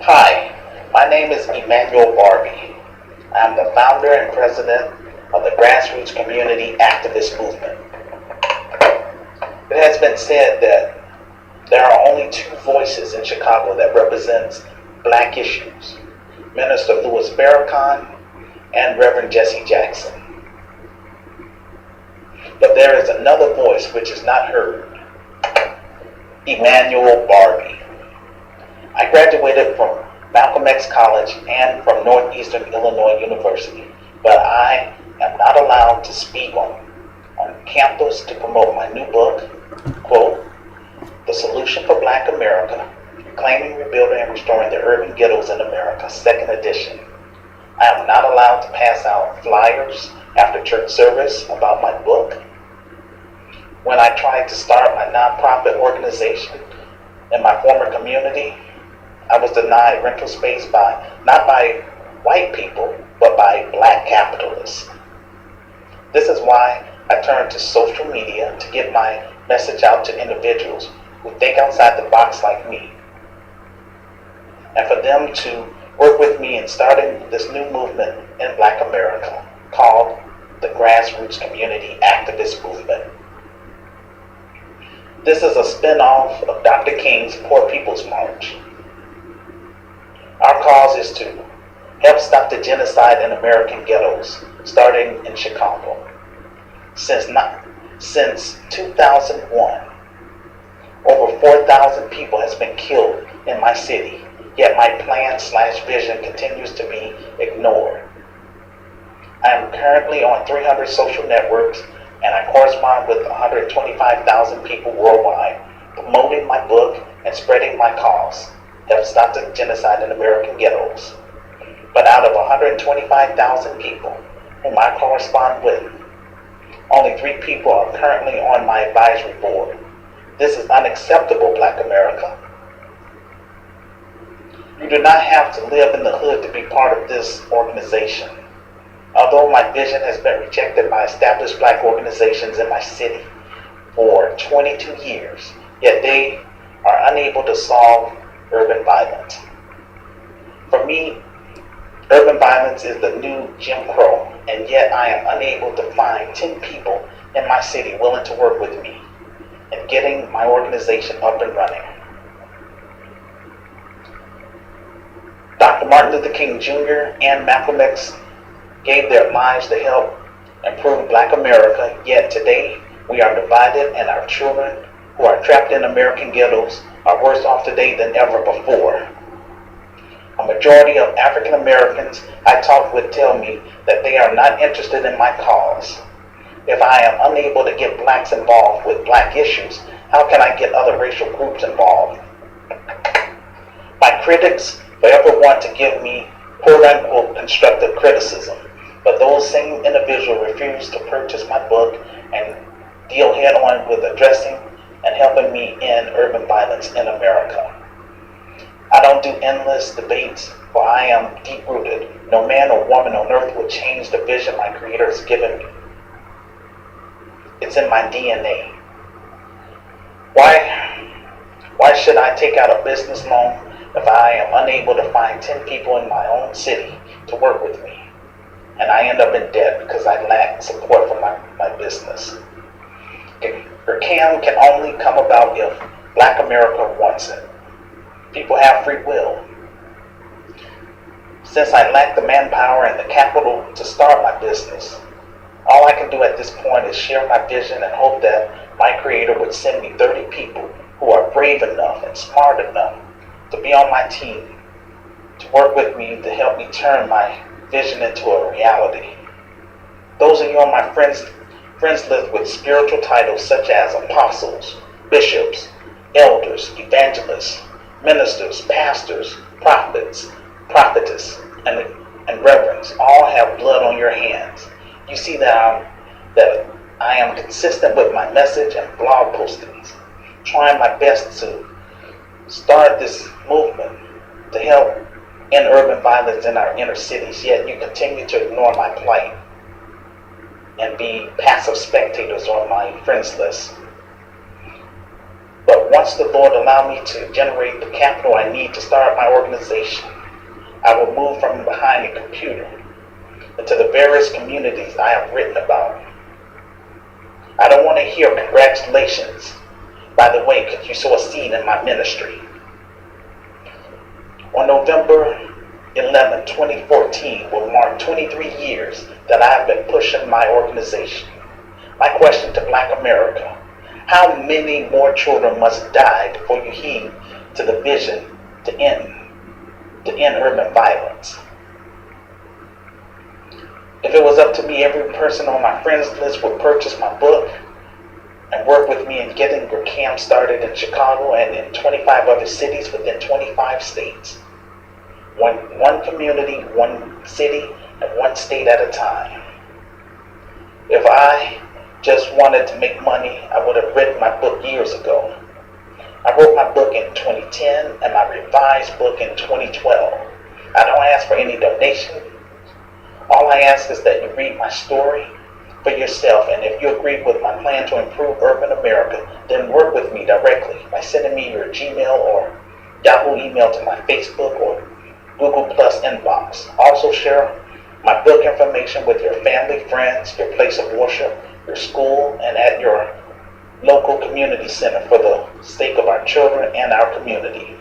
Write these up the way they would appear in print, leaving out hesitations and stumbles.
Hi, my name is Emmanuel Barbie. I'm the founder and president of the Grassroots Community Activist Movement. It has been said that there are only two voices in Chicago that represents black issues, Minister Louis Farrakhan and Reverend Jesse Jackson. But there is another voice which is not heard, Emmanuel Barbie. I graduated from Malcolm X College and from Northeastern Illinois University, but I am not allowed to speak on campus to promote my new book, quote, The Solution for Black America, Reclaiming, Rebuilding, and Restoring the Urban Ghettos in America, second edition. I am not allowed to pass out flyers after church service about my book. When I tried to start my nonprofit organization in my former community, I was denied rental space not by white people, but by black capitalists. This is why I turned to social media to get my message out to individuals who think outside the box like me, and for them to work with me in starting this new movement in Black America called the Grassroots Community Activist Movement. This is a spin-off of Dr. King's Poor People's March. Our cause is to help stop the genocide in American ghettos, starting in Chicago. Since 2001, over 4,000 people has been killed in my city, yet my plan/vision continues to be ignored. I am currently on 300 social networks, and I correspond with 125,000 people worldwide, promoting my book and spreading my cause. Help stop the genocide in American ghettos. But out of 125,000 people whom I correspond with, only 3 people are currently on my advisory board. This is unacceptable, Black America. You do not have to live in the hood to be part of this organization. Although my vision has been rejected by established black organizations in my city for 22 years, yet they are unable to solve urban violence. For me, urban violence is the new Jim Crow, and yet I am unable to find 10 people in my city willing to work with me in getting my organization up and running. Dr. Martin Luther King Jr. and Malcolm X gave their lives to help improve Black America, yet today we are divided, and our children who are trapped in American ghettos are worse off today than ever before. A majority of African Americans I talk with tell me that they are not interested in my cause. If I am unable to get blacks involved with black issues, how can I get other racial groups involved? My critics forever want to give me quote-unquote constructive criticism, but those same individuals refuse to purchase my book and deal head-on with addressing and helping me end urban violence in America. I don't do endless debates, for I am deep-rooted. No man or woman on earth will change the vision my Creator has given me. It's in my DNA. Why should I take out a business loan if I am unable to find 10 people in my own city to work with me, and I end up in debt because I lack support for my business? GRCAM can only come about if Black America wants it. People have free will. Since I lack the manpower and the capital to start my business, all I can do at this point is share my vision and hope that my Creator would send me 30 people who are brave enough and smart enough to be on my team, to work with me to help me turn my vision into a reality. Those of you on my friends list with spiritual titles such as apostles, bishops, elders, evangelists, ministers, pastors, prophets, prophetess, and reverends all have blood on your hands. You see that I am consistent with my message and blog postings, trying my best to start this movement to help end urban violence in our inner cities, yet you continue to ignore my plight and be passive spectators on my friends list. But once the Lord allowed me to generate the capital I need to start my organization, I will move from behind a computer into the various communities I have written about. I don't want to hear congratulations. By the way, could you sow a seed in my ministry? On November 11, 2014 will mark 23 years that I have been pushing my organization. My question to Black America: how many more children must die before you heed to the vision to end urban violence? If it was up to me, every person on my friends list would purchase my book and work with me in getting GRCAM started in Chicago and in 25 other cities within 25 states. One community, one city, and one state at a time. If I just wanted to make money, I would have written my book years ago. I wrote my book in 2010 and my revised book in 2012. I don't ask for any donation. All I ask is that you read my story for yourself, and if you agree with my plan to improve urban America, then work with me directly by sending me your Gmail or Yahoo email to my Facebook or Google Plus inbox. Also share my book information with your family, friends, your place of worship, your school, and at your local community center for the sake of our children and our community.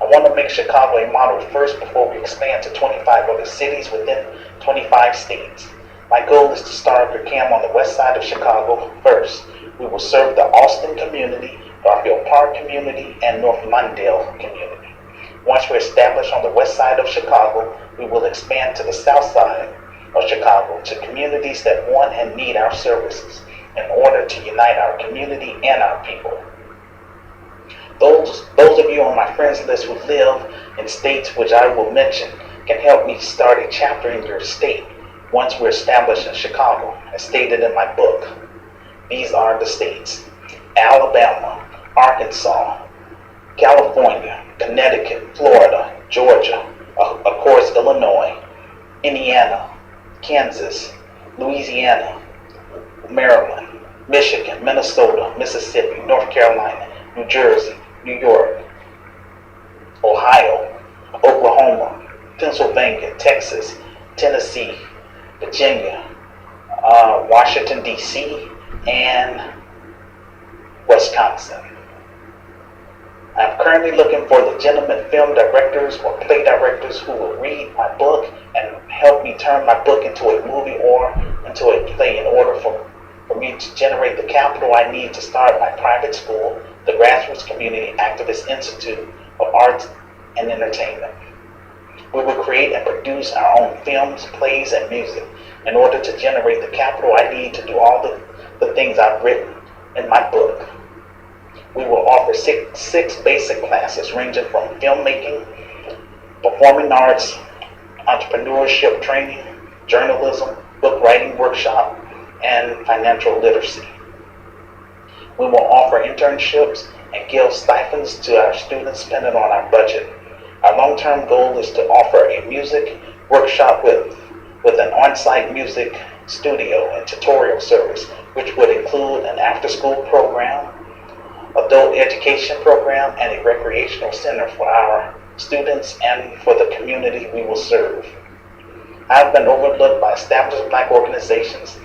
I want to make Chicago a model first before we expand to 25 other cities within 25 states. My goal is to start GRCAM on the west side of Chicago first. We will serve the Austin community, Garfield Park community, and North Lawndale community. Once we're established on the west side of Chicago, we will expand to the south side of Chicago to communities that want and need our services in order to unite our community and our people. Those of you on my friends list who live in states which I will mention can help me start a chapter in your state once we're established in Chicago, as stated in my book. These are the states: Alabama, Arkansas, California, Connecticut, Florida, Georgia, of course Illinois, Indiana, Kansas, Louisiana, Maryland, Michigan, Minnesota, Mississippi, North Carolina, New Jersey, New York, Ohio, Oklahoma, Pennsylvania, Texas, Tennessee, Virginia, Washington, D.C., and Wisconsin. I'm currently looking for legitimate film directors or play directors who will read my book and help me turn my book into a movie or into a play in order for me to generate the capital I need to start my private school, the Grassroots Community Activist Institute of Arts and Entertainment. We will create and produce our own films, plays, and music in order to generate the capital I need to do all the things I've written in my book. We will offer six basic classes ranging from filmmaking, performing arts, entrepreneurship training, journalism, book writing workshop, and financial literacy. We will offer internships and give stipends to our students depending on our budget. Our long-term goal is to offer a music workshop with an on-site music studio and tutorial service, which would include an after-school program, adult education program, and a recreational center for our students and for the community we will serve. I've been overlooked by established Black organizations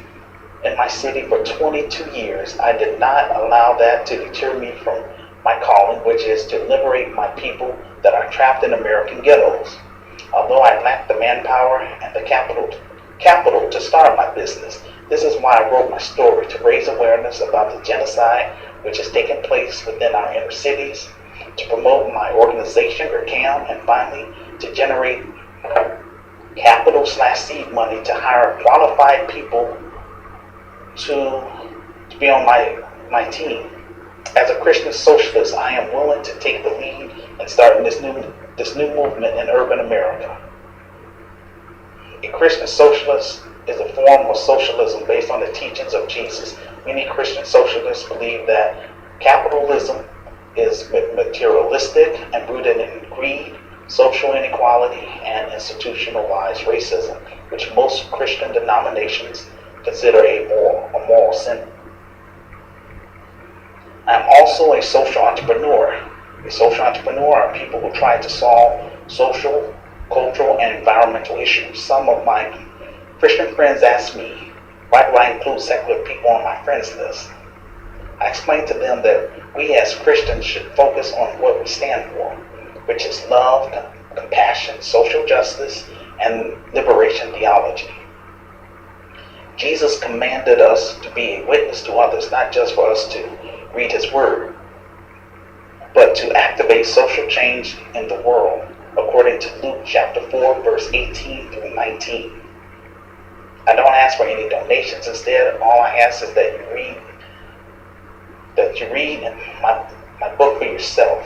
in my city for 22 years. I did not allow that to deter me from my calling, which is to liberate my people that are trapped in American ghettos. Although I lack the manpower and the capital to start my business, this is why I wrote my story, to raise awareness about the genocide which is taking place within our inner cities, to promote my organization, GRCAM, and finally to generate capital/seed money to hire qualified people to be on my team. As a Christian socialist, I am willing to take the lead in starting this new movement in urban America. A Christian socialist is a form of socialism based on the teachings of Jesus. Many Christian socialists believe that capitalism is materialistic and rooted in greed, social inequality, and institutionalized racism, which most Christian denominations consider a moral sin. I'm also a social entrepreneur. A social entrepreneur are people who try to solve social, cultural, and environmental issues. Some of my Christian friends ask me, why do I include secular people on my friends list? I explain to them that we as Christians should focus on what we stand for, which is love, compassion, social justice, and liberation theology. Jesus commanded us to be a witness to others, not just for us to read his word, but to activate social change in the world, according to Luke chapter 4, verse 18 through 19. I don't ask for any donations. Instead, all I ask is that you read my book for yourself.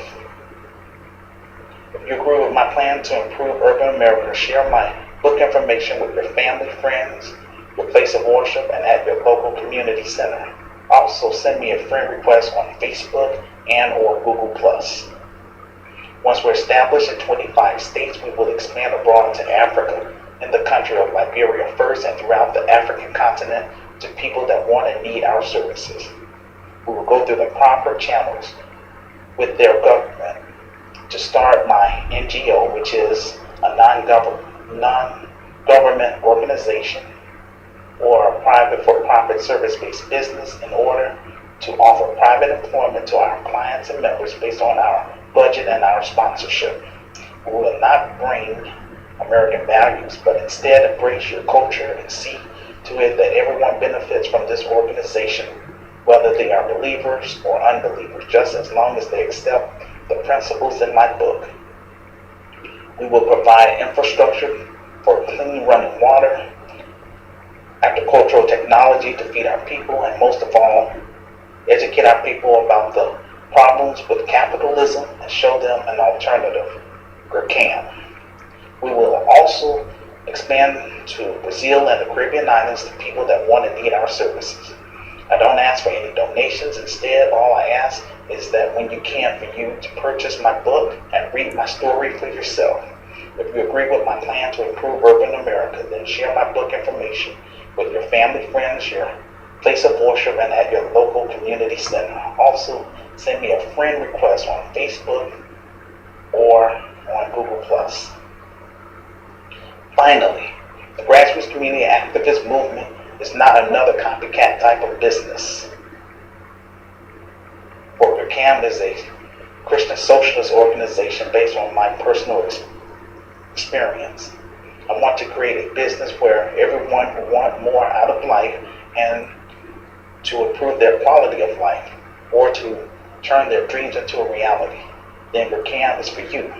If you agree with my plan to improve urban America, share my book information with your family, friends, your place of worship, and at your local community center. Also, send me a friend request on Facebook and or Google+. Once we're established in 25 states, we will expand abroad to Africa, in the country of Liberia first, and throughout the African continent to people that want and need our services. We will go through the proper channels with their government to start my NGO, which is a non-government organization or a private for-profit service-based business, in order to offer private employment to our clients and members based on our budget and our sponsorship. We will not bring American values, but instead embrace your culture and see to it that everyone benefits from this organization, whether they are believers or unbelievers, just as long as they accept the principles in my book. We will provide infrastructure for clean running water, agricultural technology to feed our people, and most of all, educate our people about the problems with capitalism and show them an alternative, GRCAM. We will also expand to Brazil and the Caribbean islands to people that want and need our services. I don't ask for any donations. Instead, all I ask is that when you can, for you to purchase my book and read my story for yourself. If you agree with my plan to improve urban America, then share my book information with your family, friends, your place of worship, and at your local community center. Also, send me a friend request on Facebook or on Google+. Finally, the grassroots community activist movement is not another copycat type of business. For GRCAM is a Christian socialist organization based on my personal experience. I want to create a business where everyone who wants more out of life and to improve their quality of life or to turn their dreams into a reality, then GRCAM is for you.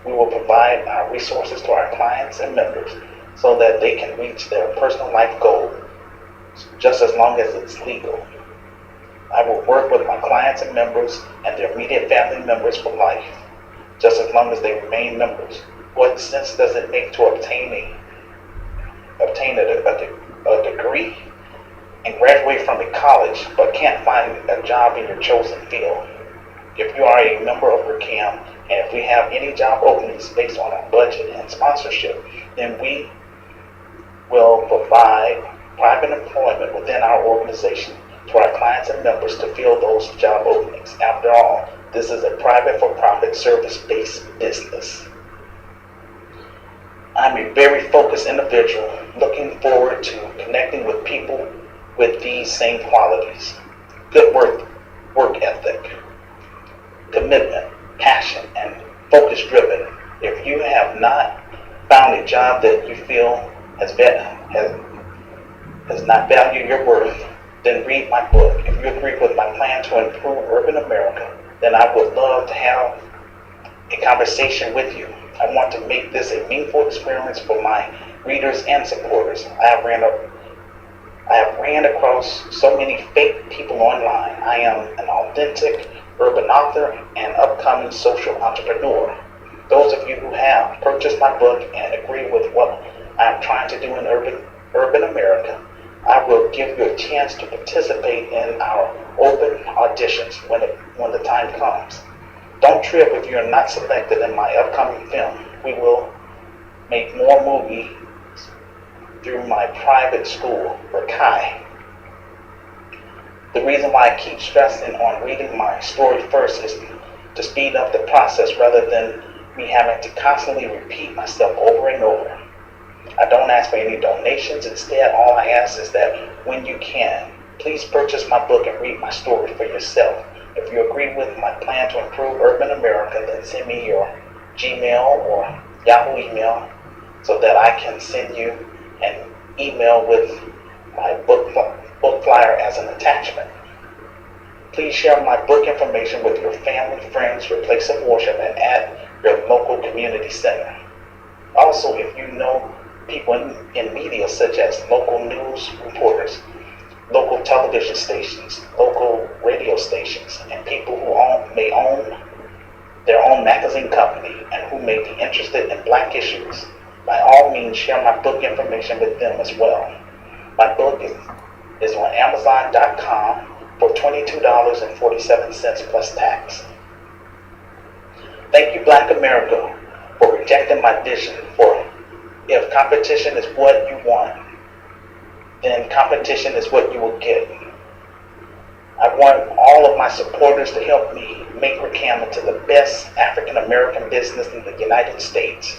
We will provide our resources to our clients and members so that they can reach their personal life goal, just as long as it's legal. I will work with my clients and members and their immediate family members for life, just as long as they remain members. What sense does it make to obtain a degree and graduate from a college but can't find a job in your chosen field? If you are a member of GRCAM, and if we have any job openings based on our budget and sponsorship, then we will provide private employment within our organization to our clients and members to fill those job openings. After all, this is a private for-profit service-based business. I'm a very focused individual looking forward to connecting with people with these same qualities: good work ethic, commitment, passion, and focus driven. If you have not found a job that you feel has not valued your worth, then read my book. If you agree with my plan to improve urban America, then I would love to have a conversation with you. I want to make this a meaningful experience for my readers and supporters. I have ran across so many fake people online. I am an authentic urban author and upcoming social entrepreneur. Those of you who have purchased my book and agree with what I am trying to do in urban America, I will give you a chance to participate in our open auditions when the time comes. Don't trip if you are not selected in my upcoming film. We will make more movies through my private school, GRCAM. The reason why I keep stressing on reading my story first is to speed up the process rather than me having to constantly repeat myself over and over. I don't ask for any donations. Instead, all I ask is that when you can, please purchase my book and read my story for yourself. If you agree with my plan to improve urban America, then send me your Gmail or Yahoo email so that I can send you an email with my book flyer as an attachment. Please share my book information with your family, friends, your place of worship, and at your local community center. Also, if you know people in media such as local news reporters, local television stations, local radio stations, and people who may own their own magazine company and who may be interested in Black issues, by all means share my book information with them as well. My book is on Amazon.com for $22.47 plus tax. Thank you, Black America, for rejecting my vision. For if competition is what you want, then competition is what you will get. I want all of my supporters to help me make GRCAM into the best African American business in the United States,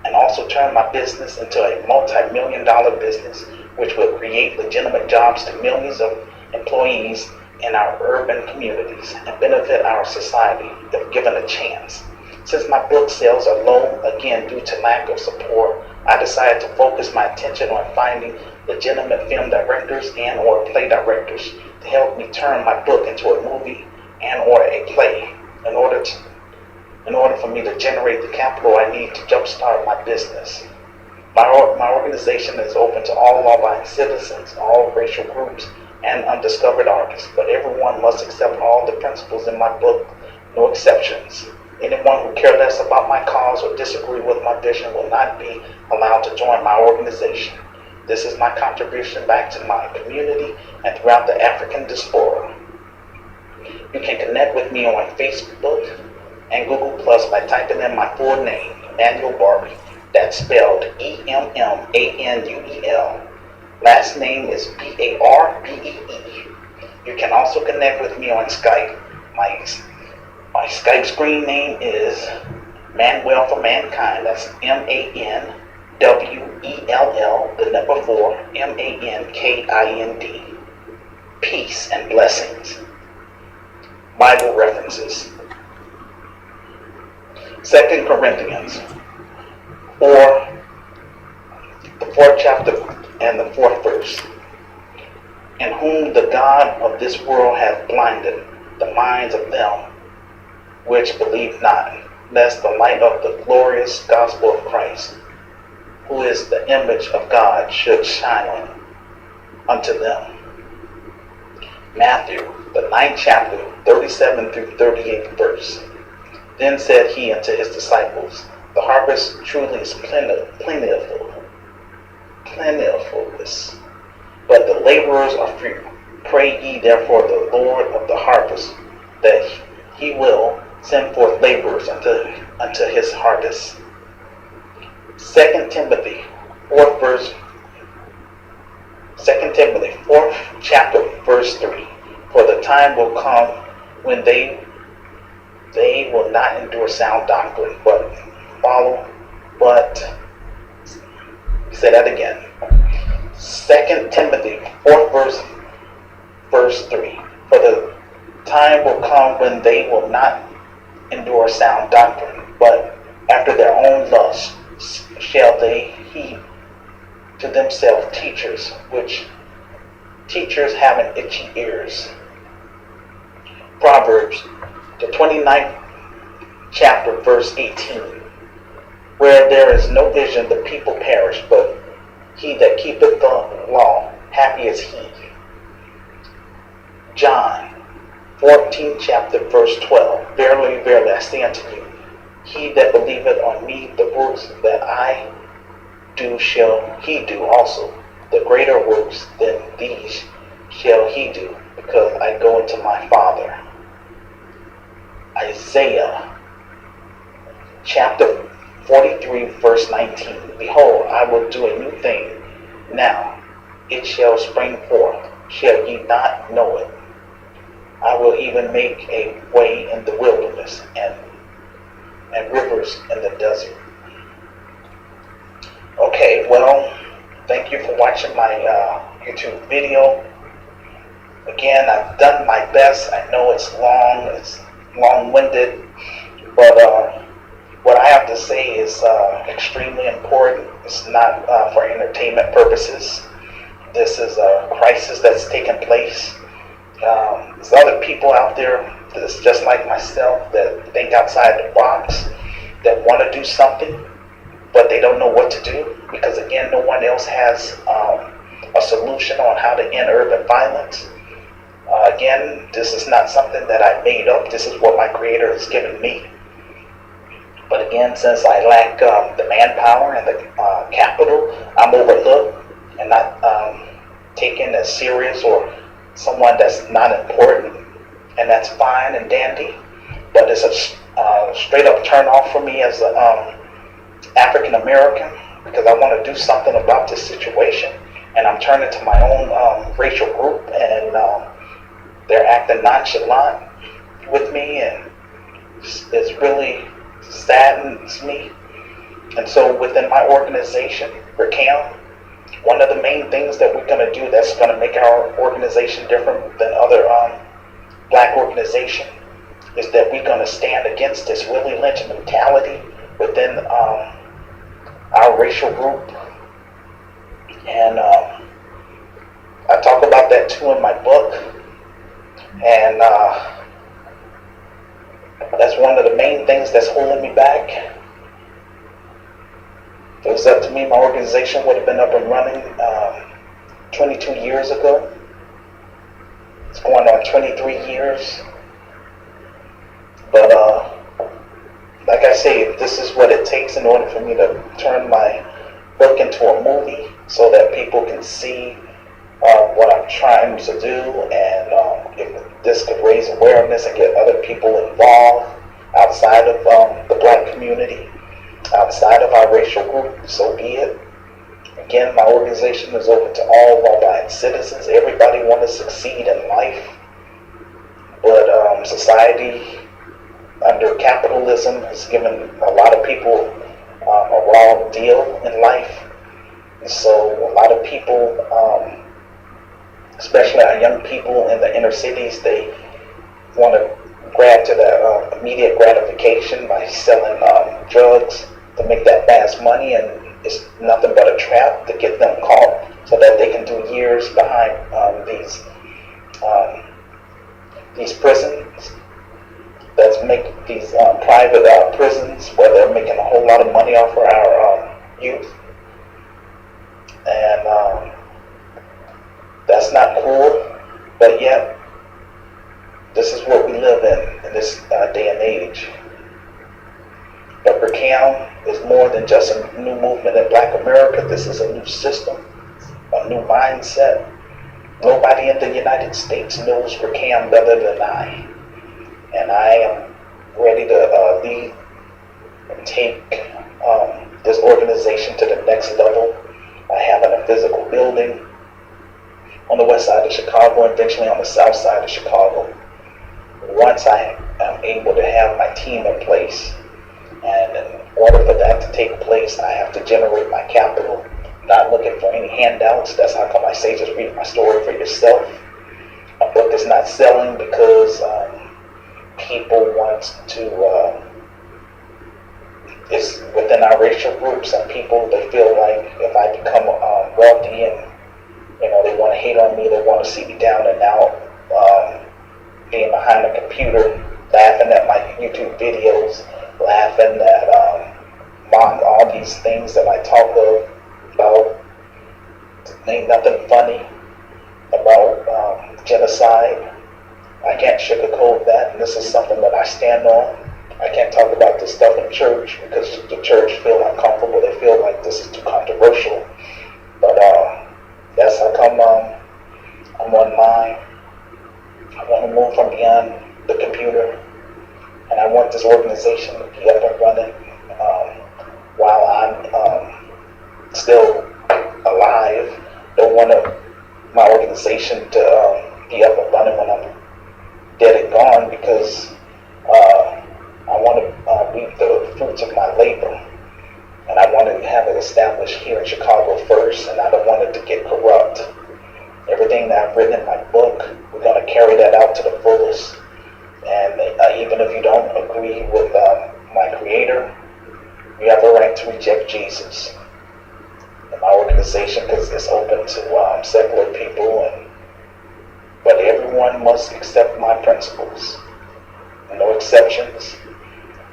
and also turn my business into a multi-million-dollar business which will create legitimate jobs to millions of employees in our urban communities and benefit our society if given a chance. Since my book sales are low, again due to lack of support, I decided to focus my attention on finding legitimate film directors and or play directors to help me turn my book into a movie and or a play in order for me to generate the capital I need to jumpstart my business. My organization is open to all law-abiding citizens, all racial groups, and undiscovered artists, but everyone must accept all the principles in my book, no exceptions. Anyone who cares less about my cause or disagree with my vision will not be allowed to join my organization. This is my contribution back to my community and throughout the African diaspora. You can connect with me on Facebook and Google Plus by typing in my full name, Emmanuel Barbie. That's spelled E-M-M-A-N-U-E-L. Last name is B-A-R-B-E-E. You can also connect with me on Skype. My Skype screen name is Manuel for Mankind. That's M-A-N-W-E-L-L, the number 4, M-A-N-K-I-N-D. Peace and blessings. Bible references. 2 Corinthians 4, the 4th chapter and the 4th verse. In whom the God of this world hath blinded the minds of them which believe not, lest the light of the glorious gospel of Christ, who is the image of God, should shine unto them. Matthew, the 9th chapter, 37 through 38 verse. Then said he unto his disciples, the harvest truly is plentifulness, but the laborers are few. Pray ye therefore the Lord of the harvest, that he will send forth laborers unto his harvest. 2 Timothy, 4th chapter, verse 3. For the time will come when they will not endure sound doctrine, say that again. 2 Timothy, 4th verse 3. For the time will come when they will not endure sound doctrine, but after their own lust shall they heap to themselves teachers, which teachers having itchy ears. Proverbs, the 29th chapter, verse 18. Where there is no vision, the people perish, but he that keepeth the law, happy is he. John, 14th chapter, verse 12. Verily, verily, I say unto you, he that believeth on me, the works that I do shall he do also. The greater works than these shall he do, because I go unto my Father. Isaiah, chapter 43, verse 19. Behold, I will do a new thing. Now it shall spring forth. Shall ye not know it? I will even make a way in the wilderness and rivers in the desert. Okay, well, thank you for watching my YouTube video. Again, I've done my best. I know it's long-winded, but what I have to say is extremely important. It's not for entertainment purposes. This is a crisis that's taken place. There's other people out there that's just like myself that think outside the box, that want to do something, but they don't know what to do because, again, no one else has a solution on how to end urban violence. Again, this is not something that I made up. This is what my Creator has given me. But again, since I lack the manpower and the capital, I'm overlooked and not taken as serious, or someone that's not important, and that's fine and dandy. But it's a straight up turn off for me as a African American, because I want to do something about this situation, and I'm turning to my own racial group, and they're acting nonchalant with me, and it's really saddens me. And so within my organization, GRCAM, one of the main things that we're going to do that's going to make our organization different than other black organizations is that we're going to stand against this Willie Lynch mentality within our racial group. And I talk about that too in my book. And that's one of the main things that's holding me back. If it was up to me, my organization would have been up and running 22 years ago. It's going on 23 years. But like I say, this is what it takes in order for me to turn my book into a movie so that people can see what I'm trying to do, and if this could raise awareness and get other people involved outside of the black community, outside of our racial group, so be it. Again, my organization is open to all law-abiding citizens. Everybody wants to succeed in life, but society under capitalism has given a lot of people a raw deal in life. And so a lot of people, especially our young people in the inner cities, they want to grab to the immediate gratification by selling drugs to make that fast money, and it's nothing but a trap to get them caught so that they can do years behind these prisons. Let's make these private prisons where they're making a whole lot of money off of our youth. And that's not cool, but yet this is what we live in this day and age. But GRCAM is more than just a new movement in Black America. This is a new system, a new mindset. Nobody in the United States knows GRCAM better than I. And I am ready to lead and take this organization to the next level. I have a physical building on the west side of Chicago and eventually on the south side of Chicago. Once I am able to have my team in place, and in order for that to take place, I have to generate my capital. I'm not looking for any handouts. That's how come I say just read my story for yourself. My book is not selling because people want to, it's within our racial groups, and people, they feel like if I become wealthy and, they want to hate on me, they want to see me down and out, being behind a computer, laughing at my YouTube videos, laughing at all these things that I talk about. Ain't nothing funny about genocide. I can't sugarcoat that, and this is something that I stand on. I can't talk about this stuff in church because the church feel uncomfortable. They feel like this is too controversial. But that's how come I'm online. I want to move from beyond the computer, and I want this organization to be up and running while I'm still alive. Don't want my organization to be up and running when I'm established here in Chicago first, and I don't want it to get corrupt. Everything that I've written in my book, we're going to carry that out to the fullest. And even if you don't agree with my creator, you have a right to reject Jesus in my organization, because it's open to secular people, but everyone must accept my principles, no exceptions.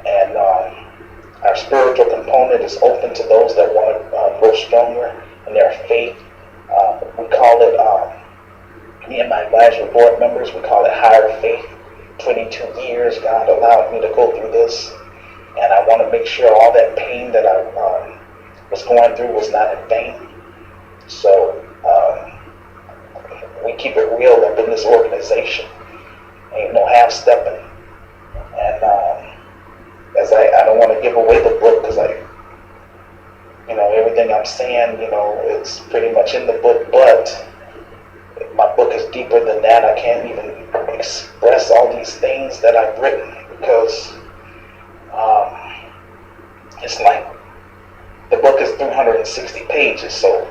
And our spiritual component is open to those that want to grow stronger in their faith. We call it, me and my advisory board members, we call it higher faith. 22 years God allowed me to go through this, and I want to make sure all that pain that I was going through was not in vain. So we keep it real up in this organization. Ain't no half-stepping. And as I don't want to give away the book, because everything I'm saying, it's pretty much in the book, but my book is deeper than that. I can't even express all these things that I've written, because it's like the book is 360 pages, so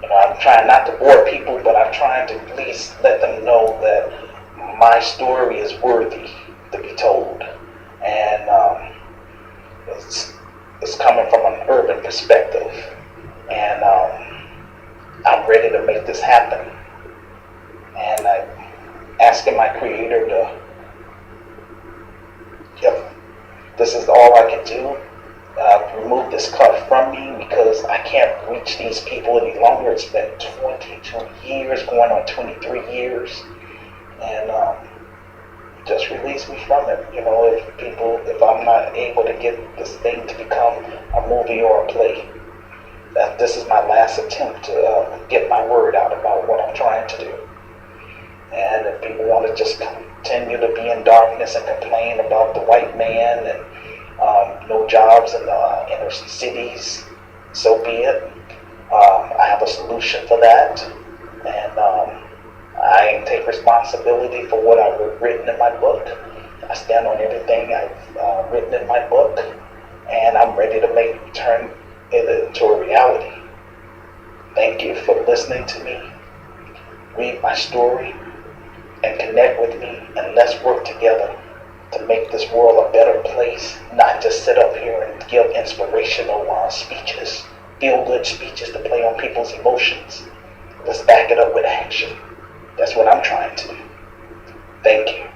I'm trying not to bore people, but I'm trying to at least let them know that my story is worthy to be told, and it's coming from an urban perspective, and I'm ready to make this happen. And I'm asking my creator to, if this is all I can do, remove this cuff from me, because I can't reach these people any longer. It's been 22 years, going on 23 years, and just release me from it. If I'm not able to get this thing to become a movie or a play, that this is my last attempt to get my word out about what I'm trying to do. And if people want to just continue to be in darkness and complain about the white man and no jobs in the inner cities, so be it. I have a solution for that, and I take responsibility for what I've written in my book. I stand on everything I've written in my book, and I'm ready to turn it into a reality. Thank you for listening to me. Read my story and connect with me, and let's work together to make this world a better place, not just sit up here and give inspirational speeches, feel-good speeches to play on people's emotions. Let's back it up with action. That's what I'm trying to do. Thank you.